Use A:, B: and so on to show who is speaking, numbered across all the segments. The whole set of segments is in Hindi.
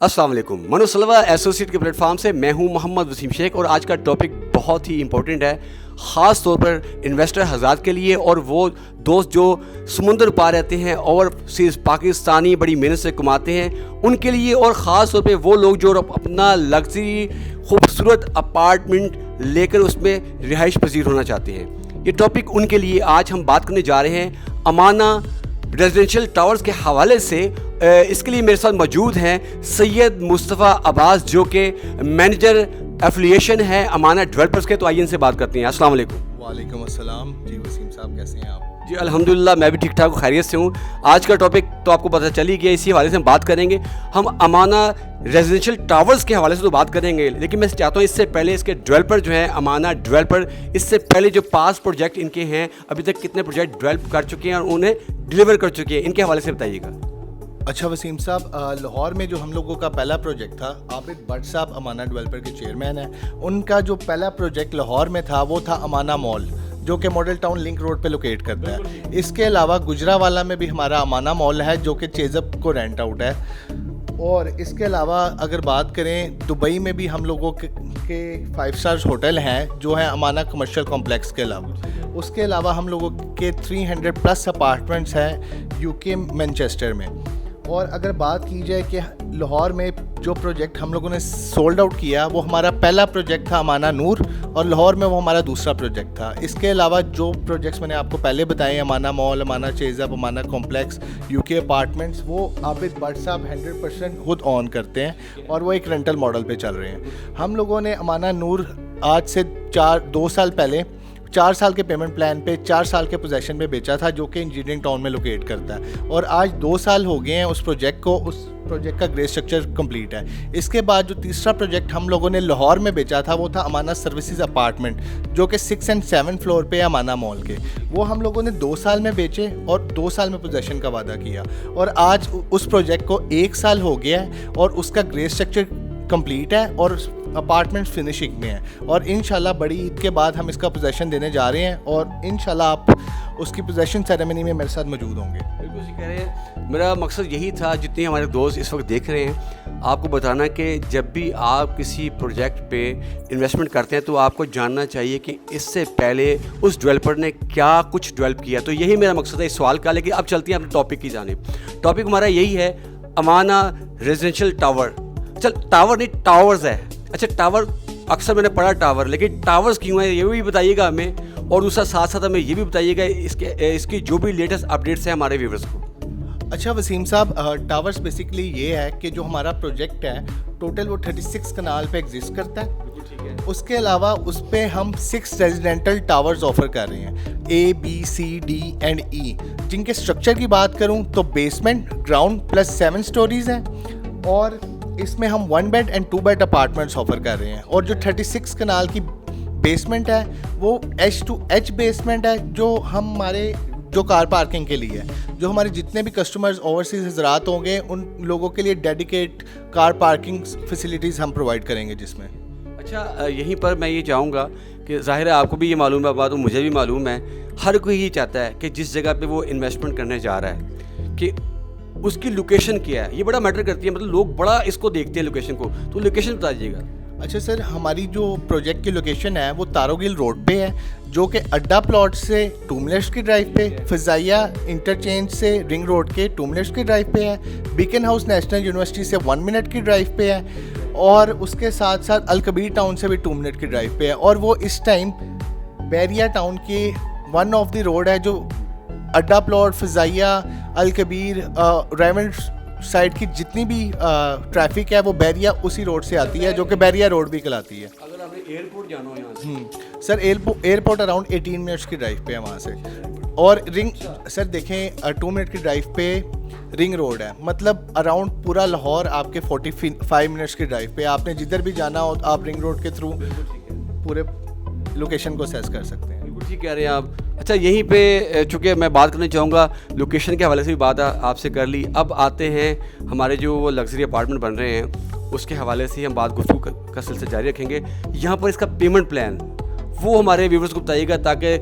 A: अस्सलाम वालेकुम। मनोसलवा एसोसिएट के प्लेटफॉर्म से मैं हूं मोहम्मद वसीम शेख और आज का टॉपिक बहुत ही इंपॉर्टेंट है, ख़ास तौर पर इन्वेस्टर हज़रात के लिए और वो दोस्त जो समुंदर पार रहते हैं और सिर्फ पाकिस्तानी बड़ी मेहनत से कमाते हैं उनके लिए, और ख़ास तौर पे वो लोग जो अपना लग्जरी खूबसूरत अपार्टमेंट लेकर उसमें रिहाइश पजीर होना चाहते हैं। ये टॉपिक उनके लिए आज हम बात करने जा रहे हैं अमाना रेजिडेंशियल टावर्स के हवाले से। इसके लिए मेरे साथ मौजूद हैं सैयद मुस्तफ़ा अब्बास जो कि मैनेजर एफिलिएशन है अमाना डेवलपर्स के। तो आइए इनसे बात करते हैं। अस्सलाम वालेकुम।
B: वालेकुम अस्सलाम। जी वसीम साहब, कैसे हैं आप?
A: जी अल्हम्दुलिल्लाह, मैं भी ठीक ठाक खैरियत से हूँ। आज का टॉपिक तो आपको पता चल ही गया, इसी हवाले से हम बात करेंगे। हम अमाना रेजिडेंशियल टावर्स के हवाले से तो बात करेंगे, लेकिन मैं चाहता हूँ इससे पहले इसके डेवलपर जो हैं अमाना डेवलपर, इससे पहले जो पास प्रोजेक्ट इनके हैं, अभी तक कितने प्रोजेक्ट डेवलप कर चुके हैं और उन्हें डिलीवर कर चुके हैं, इनके हवाले से बताइएगा।
B: अच्छा वसीम साहब, लाहौर में जो हम लोगों का पहला प्रोजेक्ट था, आबिद भट्ट साहब अमाना डेवलपर के चेयरमैन हैं, उनका जो पहला प्रोजेक्ट लाहौर में था वो था अमाना मॉल, जो कि मॉडल टाउन लिंक रोड पे लोकेट करता है। इसके अलावा गुजरावाला में भी हमारा अमाना मॉल है जो कि चेज़अप को रेंट आउट है। और इसके अलावा अगर बात करें, दुबई में भी हम लोगों के 5 स्टार्स होटल हैं जो है अमाना कमर्शियल कॉम्प्लेक्स के अलावा। उसके अलावा हम लोगों के 300 प्लस अपार्टमेंट्स हैं यूके मैनचेस्टर में। और अगर बात की जाए कि लाहौर में जो प्रोजेक्ट हम लोगों ने सोल्ड आउट किया वो हमारा पहला प्रोजेक्ट था अमाना नूर, और लाहौर में वो हमारा दूसरा प्रोजेक्ट था। इसके अलावा जो प्रोजेक्ट्स मैंने आपको पहले बताए, अमाना मॉल, अमाना चेज़अप, अमाना कॉम्प्लेक्स, यूके अपार्टमेंट्स, वो आबिद भट्ट साहब 100% खुद ऑन करते हैं और वो एक रेंटल मॉडल पे चल रहे हैं। हम लोगों ने अमाना नूर आज से 2 साल पहले 4 साल के पेमेंट प्लान पे 4 साल के पोजेशन में बेचा था, जो कि इंजीनियरिंग टाउन में लोकेट करता है। और आज 2 साल हो गए हैं उस प्रोजेक्ट को, उस प्रोजेक्ट का ग्रे स्ट्रक्चर कंप्लीट है। इसके बाद जो तीसरा प्रोजेक्ट हम लोगों ने लाहौर में बेचा था वो था अमाना सर्विसेज अपार्टमेंट, जो कि 6 और 7 फ्लोर पे है अमाना मॉल के। वो हम लोगों ने 2 साल में बेचे और 2 साल में पोजेशन का वादा किया, और आज उस प्रोजेक्ट को 1 साल हो गया है और उसका ग्रे स्ट्रक्चर कंप्लीट है और अपार्टमेंट फिनिशिंग में है। और इंशाल्लाह बड़ी ईद के बाद हम इसका पोजेशन देने जा रहे हैं और इंशाल्लाह आप उसकी पोजेशन सेरेमनी में मेरे साथ मौजूद होंगे।
A: बिल्कुल सही कह रहे हैं। मेरा मकसद यही था, जितने हमारे दोस्त इस वक्त देख रहे हैं, आपको बताना कि जब भी आप किसी प्रोजेक्ट पे इन्वेस्टमेंट करते हैं तो आपको जानना चाहिए कि इससे पहले उस डेवलपर ने क्या कुछ डेवलप किया। तो यही मेरा मकसद है इस सवाल का। लेकिन अब चलते हैं अपने टॉपिक की जानिब। टॉपिक हमारा यही है अमाना रेजिडेंशियल टावर। चल, टावर नहीं, टावर्स है। अच्छा, टावर अक्सर मैंने पढ़ा टावर, लेकिन टावर्स क्यों है ये भी बताइएगा हमें, और दूसरा साथ साथ हमें ये भी बताइएगा इसकी जो भी लेटेस्ट अपडेट्स हैं हमारे व्यूअर्स को।
B: अच्छा वसीम साहब, टावर्स बेसिकली ये है कि जो हमारा प्रोजेक्ट है टोटल वो 36 कनाल पे एग्जिस्ट करता है। उसके अलावा उस पर हम 6 रेजिडेंटल टावर्स ऑफर कर रहे हैं, A, B, C, D and E, जिनके स्ट्रक्चर की बात करूं तो बेसमेंट, ग्राउंड प्लस 7 स्टोरीज हैं, और इसमें हम 1 bed and 2 bed apartments offer कर रहे हैं। और जो 36 कनाल की बेसमेंट है वो H2H बेसमेंट है, जो हमारे जो कार पार्किंग के लिए है। जो हमारे जितने भी कस्टमर्स ओवरसीज हजरात होंगे उन लोगों के लिए डेडिकेट कार पार्किंग फैसिलिटीज़ हम प्रोवाइड करेंगे जिसमें।
A: अच्छा, यहीं पर मैं ये चाहूँगा कि ज़ाहिर है आपको भी ये मालूम है बात, और मुझे भी मालूम है, हर कोई ये चाहता है कि जिस जगह पे वो इन्वेस्टमेंट करने जा रहा है कि उसकी लोकेशन क्या है। ये बड़ा मैटर करती है, मतलब लोग बड़ा इसको देखते हैं लोकेशन को। तो लोकेशन बता दीजिएगा।
B: अच्छा सर, हमारी जो प्रोजेक्ट की लोकेशन है वो तारोगिल रोड पे है, जो कि अड्डा प्लॉट से 2 मिनट्स की ड्राइव पे, फ़िज़ाइया इंटरचेंज से रिंग रोड के 2 मिनट्स की ड्राइव पे है, बीकन हाउस नेशनल यूनिवर्सिटी से 1 मिनट की ड्राइव पे है, और उसके साथ साथ अलकबीर टाउन से भी 2 मिनट की ड्राइव पे है। और वो इस टाइम बैरिया टाउन की वन ऑफ द रोड है, जो अड्डा प्लॉट, फ़िज़ाइया, अलकबीर, रेवंड साइड की जितनी भी ट्रैफिक है वो बैरिया उसी रोड से आती है, जो कि बैरिया रोड भी कहलाती है।
A: अगर आपने एयरपोर्ट जाना हो यहाँ से
B: सर, एयरपोर्ट अराउंड 18 मिनट्स की ड्राइव पे है वहाँ से। और रिंग सर देखें 2 मिनट की ड्राइव पे रिंग रोड है, मतलब अराउंड पूरा लाहौर आपके 45 मिनट्स की ड्राइव पे। आपने जिधर भी जाना हो आप रिंग रोड के थ्रू पूरे लोकेशन को असेस कर सकते हैं।
A: बिल्कुल ठीक कह रहे हैं आप। अच्छा, यहीं पे चूँकि मैं बात करना चाहूँगा लोकेशन के हवाले से भी बात आपसे कर ली। अब आते हैं हमारे जो वो लग्जरी अपार्टमेंट बन रहे हैं उसके हवाले से हम बात गुफ्तगू का सिलसिला जारी रखेंगे। यहाँ पर इसका पेमेंट प्लान वो हमारे व्यूवर्स को बताइएगा ताकि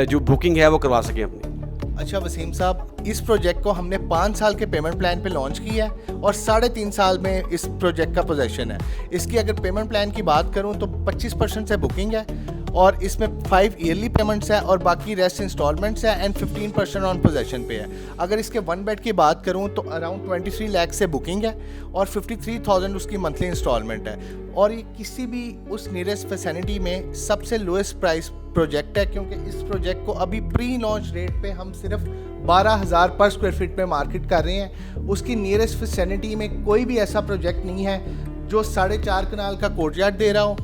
A: जो बुकिंग है वो करवा सकें अपनी।
B: अच्छा वसीम साहब, इस प्रोजेक्ट को हमने 5 साल के पेमेंट प्लान पे लॉन्च किया है और 3.5 साल में इस प्रोजेक्ट का पोजेशन है। इसकी अगर पेमेंट प्लान की बात करूं तो 25% से बुकिंग है और इसमें 5 ईयरली पेमेंट्स है और बाकी रेस्ट इंस्टॉलमेंट्स है एंड 15% ऑन पोजेशन पे है। अगर इसके 1 बेड की बात करूं तो अराउंड 23 लाख से बुकिंग है और 53,000 उसकी मंथली इंस्टॉलमेंट है और ये किसी भी उस नियरेस्ट फैसिलिटी में सबसे लोएस्ट प्राइस प्रोजेक्ट है, क्योंकि इस प्रोजेक्ट को अभी प्री लॉन्च रेट पे हम सिर्फ 12,000 पर स्क्वायर फीट पे मार्केट कर रहे हैं। उसकी नियरेस्ट फैसिलिटी में कोई भी ऐसा प्रोजेक्ट नहीं है जो 4.5 कनाल का कोर्टयार्ड दे रहा हो,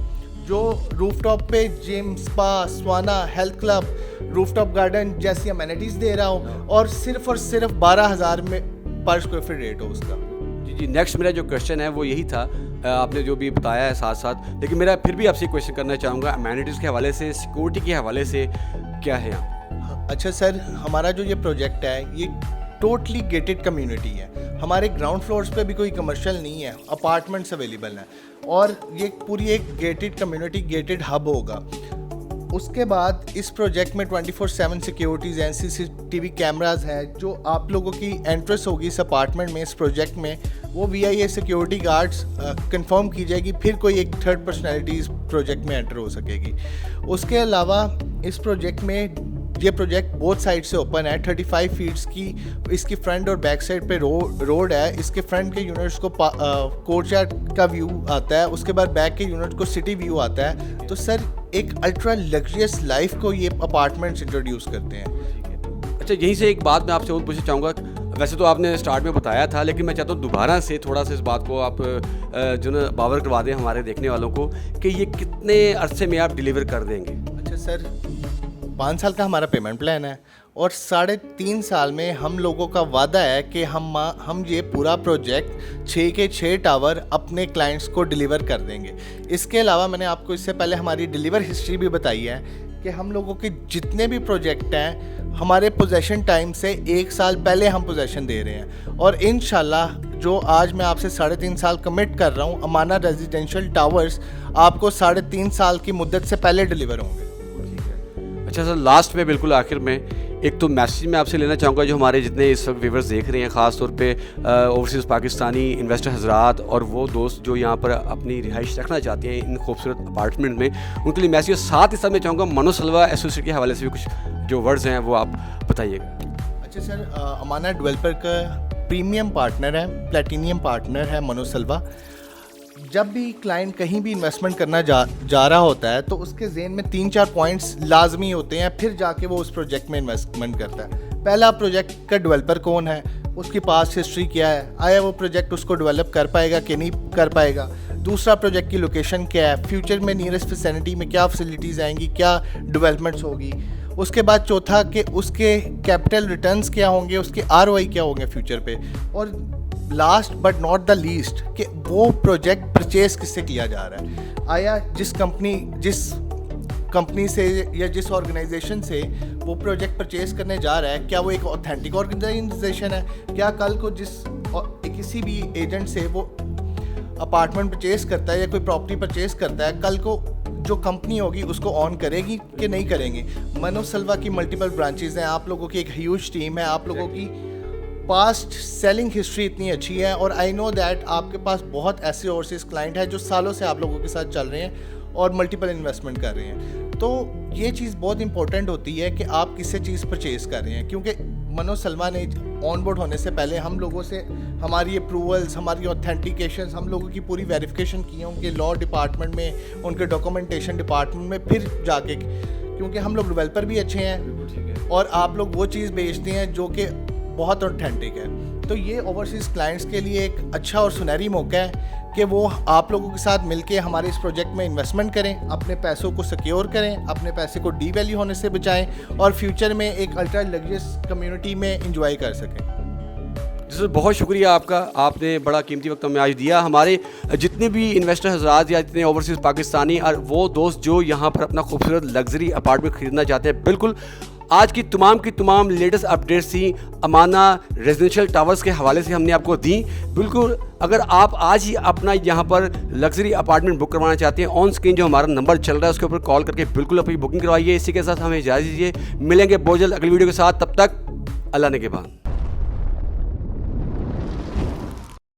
B: जो रूफटॉप पे gym, spa, sauna, health club, rooftop garden जैसी अमेनिटीज़ दे रहा हो और सिर्फ 12,000 में पर स्क्वायर फीट रेट हो उसका।
A: जी, नेक्स्ट मेरा जो क्वेश्चन है वो यही था, आपने जो भी बताया है साथ साथ, लेकिन मेरा फिर भी आपसे क्वेश्चन करना चाहूँगा अमेनिटीज़ के हवाले से, सिक्योरिटी के हवाले से क्या है यहाँ?
B: अच्छा सर, हमारा जो ये प्रोजेक्ट है ये टोटली गेटेड कम्युनिटी है। हमारे ग्राउंड फ्लोर्स पे भी कोई कमर्शियल नहीं है, अपार्टमेंट्स अवेलेबल हैं और ये पूरी एक गेटेड कम्युनिटी, गेटेड हब होगा। उसके बाद इस प्रोजेक्ट में 24/7 सिक्योरिटीज़ हैं, CCTV कैमरास हैं। जो आप लोगों की एंट्रेंस होगी इस अपार्टमेंट में, इस प्रोजेक्ट में, वो VIA सिक्योरिटी गार्ड्स कंफर्म की जाएगी, फिर कोई एक थर्ड पर्सनैलिटी इस प्रोजेक्ट में एंटर हो सकेगी। उसके अलावा इस प्रोजेक्ट में ये प्रोजेक्ट बोथ साइड से ओपन है। 35 फीट्स की इसकी फ्रंट और बैक साइड पे रोड है। इसके फ्रंट के यूनिट्स को कोर्टयार्ड का व्यू आता है, उसके बाद बैक के यूनिट को सिटी व्यू आता है। तो सर एक अल्ट्रा लग्जरियस लाइफ को ये अपार्टमेंट्स इंट्रोड्यूस करते हैं।
A: अच्छा, यहीं से एक बात मैं आपसे और पूछना चाहूँगा, वैसे तो आपने स्टार्ट में बताया था, लेकिन मैं चाहता हूँ दोबारा से थोड़ा सा इस बात को आप जो ना बावर करवा दें हमारे देखने वालों को कि ये कितने अरसे में आप डिलीवर कर देंगे?
B: अच्छा सर, 5 साल का हमारा पेमेंट प्लान है और 3.5 साल में हम लोगों का वादा है कि हम ये पूरा प्रोजेक्ट 6 के 6 टावर अपने क्लाइंट्स को डिलीवर कर देंगे। इसके अलावा मैंने आपको इससे पहले हमारी डिलीवर हिस्ट्री भी बताई है कि हम लोगों के जितने भी प्रोजेक्ट हैं हमारे पोजेशन टाइम से 1 साल पहले हम पोजेशन दे रहे हैं और इंशाल्लाह जो आज मैं आपसे 3.5 साल कमिट कर रहा हूँ, अमाना रेजिडेंशियल टावर्स आपको 3.5 साल की मुद्दत से पहले डिलीवर होंगे।
A: अच्छा सर, लास्ट में बिल्कुल आखिर में एक तो मैसेज मैं आपसे लेना चाहूँगा जो हमारे जितने इस वक्त व्यूवर्स देख रहे हैं, ख़ास तौर पे ओवरसीज़ पाकिस्तानी इन्वेस्टर हजरात और वो दोस्त जो यहाँ पर अपनी रिहाइश रखना चाहते हैं इन खूबसूरत अपार्टमेंट में, उनके लिए मैसेज। साथ ही साथ मैं चाहूँगा मनोसलवा एसोसिएट के हवाले से भी कुछ जो वर्ड्स हैं वो आप बताइएगा।
B: अच्छा सर, अमाना डेवलपर का प्रीमियम पार्टनर है, प्लेटिनियम पार्टनर है मनोसलवा। जब भी क्लाइंट कहीं भी इन्वेस्टमेंट करना जा रहा होता है तो उसके ज़हन में 3-4 पॉइंट्स लाजमी होते हैं, फिर जाके वो उस प्रोजेक्ट में इन्वेस्टमेंट करता है। पहला, प्रोजेक्ट का डेवलपर कौन है, उसकी पास्ट हिस्ट्री क्या है, आया वो प्रोजेक्ट उसको डेवलप कर पाएगा कि नहीं कर पाएगा। दूसरा, प्रोजेक्ट की लोकेशन क्या है, फ्यूचर में नियरेस्ट विसिनिटी में क्या फैसिलिटीज़ आएंगी, क्या डेवलपमेंट्स होगी। उसके बाद चौथा कि उसके कैपिटल रिटर्न्स क्या होंगे, उसके ROI क्या होंगे फ्यूचर पे। और last but not the least कि वो प्रोजेक्ट परचेज किससे किया जा रहा है, आया जिस कंपनी से या जिस ऑर्गेनाइजेशन से वो प्रोजेक्ट परचेज करने जा रहा है, क्या वो एक ऑथेंटिक ऑर्गेनाइजेशन है, क्या कल को किसी भी एजेंट से वो अपार्टमेंट परचेज करता है या कोई प्रॉपर्टी परचेज करता है, कल को जो कंपनी होगी उसको ऑन करेगी कि नहीं करेंगे। मनोसलवा की मल्टीपल ब्रांचेज हैं, आप लोगों की एक ह्यूज टीम है, आप लोगों की पास्ट सेलिंग हिस्ट्री इतनी अच्छी है और आई नो दैट आपके पास बहुत ऐसे ओवरसीज क्लाइंट हैं जो सालों से आप लोगों के साथ चल रहे हैं और मल्टीपल इन्वेस्टमेंट कर रहे हैं। तो ये चीज़ बहुत इंपॉर्टेंट होती है कि आप किससे चीज़ परचेज कर रहे हैं, क्योंकि मनोसलवा ने ऑन बोर्ड होने से पहले हम लोगों से हमारी अप्रूवल्स, हमारी ऑथेंटिकेशन, हम लोगों की पूरी वेरिफिकेशन की है उनके लॉ डिपार्टमेंट में, उनके डॉक्यूमेंटेशन डिपार्टमेंट में, फिर जाके, क्योंकि हम लोग डेवलपर भी अच्छे हैं और आप लोग वो चीज़ बेचते हैं जो कि बहुत ऑथेंटिक है। तो ये ओवरसीज़ क्लाइंट्स के लिए एक अच्छा और सुनहरी मौका है कि वो आप लोगों के साथ मिलके हमारे इस प्रोजेक्ट में इन्वेस्टमेंट करें, अपने पैसों को सिक्योर करें, अपने पैसे को डीवैल्यू होने से बचाएं और फ्यूचर में एक अल्ट्रा लग्जरियस कम्युनिटी में एंजॉय कर सकें।
A: जी सर, बहुत शुक्रिया आपका, आपने बड़ा कीमती वक्त हमें आज दिया। हमारे जितने भी इन्वेस्टर हज़रात या जितने ओवरसीज़ पाकिस्तानी और वो दोस्त जो यहाँ पर अपना खूबसूरत लग्जरी अपार्टमेंट ख़रीदना चाहते हैं, बिल्कुल आज की तमाम लेटेस्ट अपडेट्स थी अमाना रेजिडेंशियल टावर्स के हवाले से हमने आपको दी। बिल्कुल अगर आप आज ही अपना यहाँ पर लग्जरी अपार्टमेंट बुक करवाना चाहते हैं, ऑन स्क्रीन जो हमारा नंबर चल रहा है उसके ऊपर कॉल करके बिल्कुल अपनी बुकिंग करवाइए। इसी के साथ हमें इजाज़त दीजिए, मिलेंगे बहुत जल्द अगली वीडियो के साथ, तब तक अल्लाह ने के बाद।